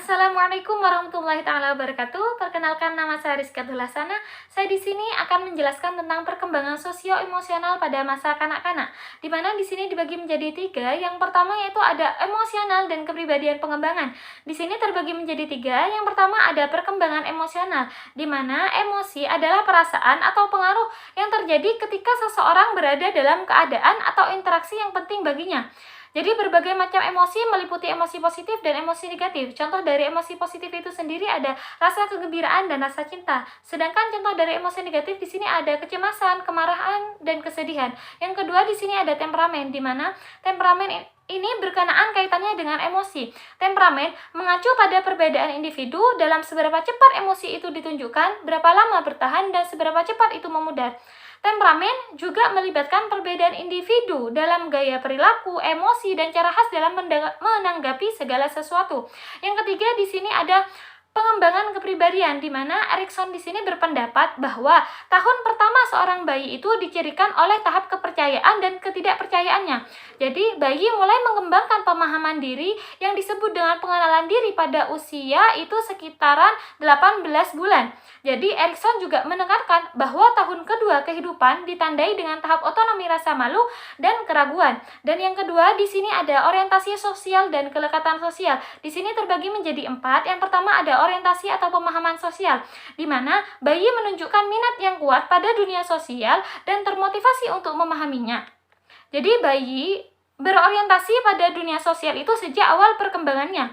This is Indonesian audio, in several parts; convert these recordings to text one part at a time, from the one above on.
Assalamualaikum warahmatullahi taala wabarakatuh. Perkenalkan, nama saya Rizka Dulasana. Saya di sini akan menjelaskan tentang perkembangan sosio-emosional pada masa kanak-kanak. Di mana di sini dibagi menjadi tiga. Yang pertama yaitu ada emosional dan kepribadian pengembangan. Di sini terbagi menjadi tiga. Yang pertama ada perkembangan emosional, di mana emosi adalah perasaan atau pengaruh yang terjadi ketika seseorang berada dalam keadaan atau interaksi yang penting baginya. Jadi berbagai macam emosi meliputi emosi positif dan emosi negatif. Contoh dari emosi positif itu sendiri ada rasa kegembiraan dan rasa cinta. Sedangkan contoh dari emosi negatif di sini ada kecemasan, kemarahan, dan kesedihan. Yang kedua di sini ada temperamen, di mana temperamen ini berkenaan kaitannya dengan emosi. Temperamen mengacu pada perbedaan individu dalam seberapa cepat emosi itu ditunjukkan, berapa lama bertahan, dan seberapa cepat itu memudar. Temperamen juga melibatkan perbedaan individu dalam gaya perilaku, emosi, dan cara khas dalam menanggapi segala sesuatu. Yang ketiga di sini ada pengembangan kepribadian, di mana Erikson di sini berpendapat bahwa tahun pertama seorang bayi itu dicirikan oleh tahap kepercayaan dan ketidakpercayaannya. Jadi bayi mulai mengembangkan pemahaman diri yang disebut dengan pengenalan diri pada usia itu sekitaran 18 bulan. Jadi Erikson juga menekankan bahwa tahun kedua kehidupan ditandai dengan tahap otonomi rasa malu dan keraguan. Dan yang kedua di sini ada orientasi sosial dan kelekatan sosial. Di sini terbagi menjadi 4. Yang pertama ada orientasi atau pemahaman sosial, di mana bayi menunjukkan minat yang kuat pada dunia sosial dan termotivasi untuk memahaminya. Jadi bayi berorientasi pada dunia sosial itu sejak awal perkembangannya.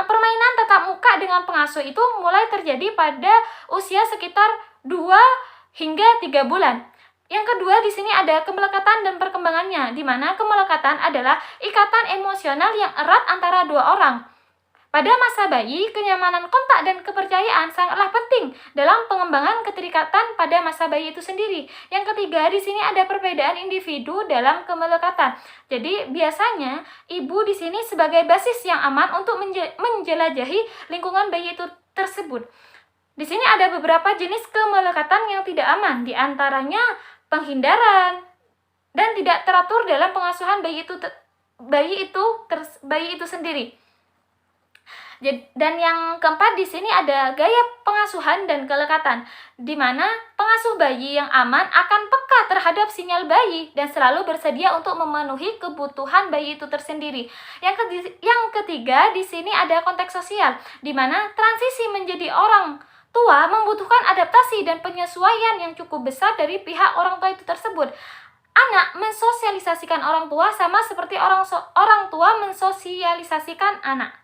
Permainan tatap muka dengan pengasuh itu mulai terjadi pada usia sekitar 2 hingga 3 bulan. Yang kedua di sini ada kemelekatan dan perkembangannya, di mana kemelekatan adalah ikatan emosional yang erat antara dua orang. Pada masa bayi, kenyamanan kontak dan kepercayaan sangatlah penting dalam pengembangan keterikatan pada masa bayi itu sendiri. Yang ketiga, di sini ada perbedaan individu dalam kemelekatan. Jadi, biasanya ibu di sini sebagai basis yang aman untuk menjelajahi lingkungan bayi itu tersebut. Di sini ada beberapa jenis kemelekatan yang tidak aman, di antaranya penghindaran dan tidak teratur dalam pengasuhan bayi itu sendiri. Dan yang keempat di sini ada gaya pengasuhan dan kelekatan, di mana pengasuh bayi yang aman akan peka terhadap sinyal bayi dan selalu bersedia untuk memenuhi kebutuhan bayi itu tersendiri. Yang ketiga di sini ada konteks sosial, di mana transisi menjadi orang tua membutuhkan adaptasi dan penyesuaian yang cukup besar dari pihak orang tua itu tersebut. Anak mensosialisasikan orang tua sama seperti orang tua mensosialisasikan anak.